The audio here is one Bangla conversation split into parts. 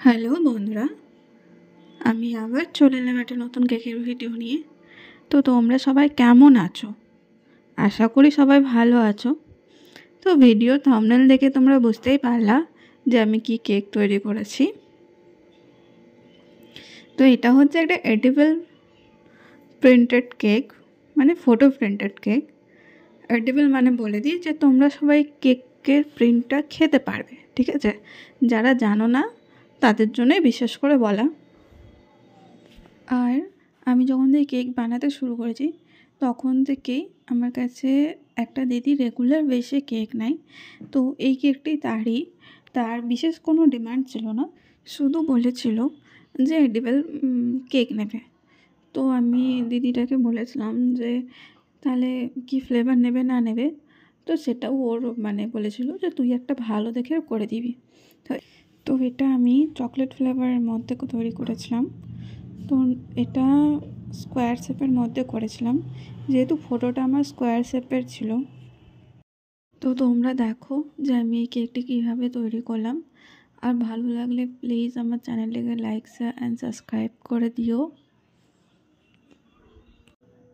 হ্যালো বন্ধুরা, আমি আবার চলে এলাম একটা নতুন কেকের ভিডিও নিয়ে। তো তোমরা সবাই কেমন আছো? আশা করি সবাই ভালো আছো। তো ভিডিও থাম্বনেল দেখে তোমরা বুঝতেই পারলা যে আমি কি কেক তৈরি করেছি। তো এটা হচ্ছে একটা এডিবল প্রিন্টেড কেক, মানে ফটো প্রিন্টেড কেক। এডিবল মানে বলে দিই যে তোমরা সবাই কেকের প্রিন্টটা খেতে পারবে, ঠিক আছে? যারা জানো না তাদের জন্যই বিশেষ করে বলা। আর আমি যখন থেকে কেক বানাতে শুরু করেছি তখন থেকেই আমার কাছে একটা দিদি রেগুলার বেসে কেক নেয়। তো এই কেকটি তার বিশেষ কোনো ডিমান্ড ছিল না, শুধু বলেছিল যে এডিবল কেক নেবে। তো আমি দিদিটাকে বলেছিলাম যে তাহলে কি ফ্লেভার নেবে না নেবে। তো সেটাও ওর বলেছিল যে তুই একটা ভালো দেখে করে দিবি। তো এটা আমি চকলেট ফ্লেভারের মধ্যে তৈরি করেছিলাম। তো এটা স্কোয়ার শেপের মধ্যে করেছিলাম, যেহেতু ফটোটা আমার স্কোয়ার শেপের ছিল। তো তোমরা দেখো যে আমি এই কেকটি কীভাবে তৈরি করলাম। আর ভালো লাগলে প্লিজ আমার চ্যানেলটিকে লাইক শেয়ার অ্যান্ড সাবস্ক্রাইব করে দিও।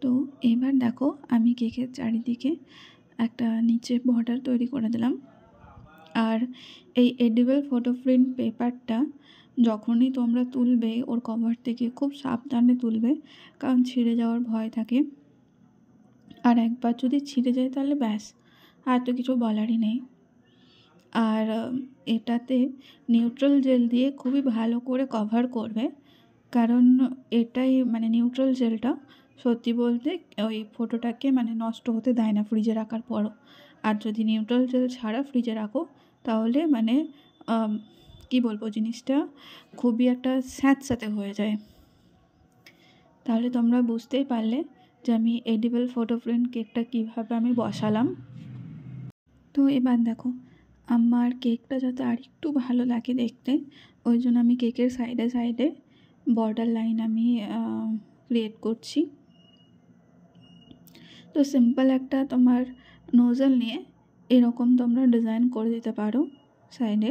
তো এবার দেখো আমি কেকের চারিদিকে একটা নিচে বর্ডার তৈরি করে দিলাম। আর এই এডিবল ফটো প্রিন্ট পেপারটা যখনই তোমরা তুলবে ওর কভার থেকে খুব সাবধানে তুলবে, কারণ ছিঁড়ে যাওয়ার ভয় থাকে। আর একবার যদি ছিঁড়ে যায় তাহলে ব্যাস, আর তো কিছু বলারই নেই। আর এটাতে নিউট্রাল জেল দিয়ে খুবই ভালো করে কভার করবে, কারণ এটাই নিউট্রাল জেলটা সত্যি বলতে ওই ফটোটাকে নষ্ট হতে দেয় না ফ্রিজে রাখার পরও। আর যদি নিউট্রাল জেল ছাড়া ফ্রিজে রাখো তাহলে কি বলবো, জিনিসটা খুবই একটা স্যাঁতস্যাঁতে হয়ে যায়। তাহলে তোমরা বুঝতেই পারলে যে আমি এডিবল ফটো প্রিন্ট কেকটা কীভাবে আমি বসালাম। তো এবার দেখো আমার কেকটা যাতে আর একটু ভালো লাগে দেখতে, ওই জন্য আমি কেকের সাইডে সাইডে বর্ডার লাইন আমি ক্রিয়েট করছি। তো সিম্পল একটা তোমার নোজল নিয়ে এরকম তোমরা ডিজাইন করে দিতে পারো সাইডে।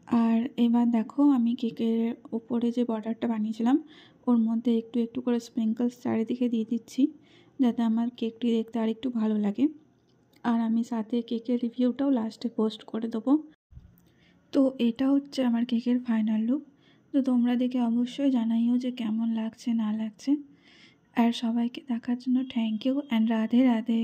আর এবার দেখো আমি কেকের উপরে যে বর্ডারটা বানিয়েছিলাম ওর মধ্যে একটু একটু করে স্প্রিঙ্কলস চারিদিকে দিয়ে দিচ্ছি, যাতে আমার কেকটি দেখতে আর একটু ভালো লাগে। আর আমি সাথে কেকের রিভিউটাও লাস্টে পোস্ট করে দেবো। তো এটা হচ্ছে আমার কেকের ফাইনাল লুক। তো তোমরা দেখে অবশ্যই জানাইও যে কেমন লাগছে না লাগছে। আর সবাইকে দেখার জন্য thank you and Radhe Radhe.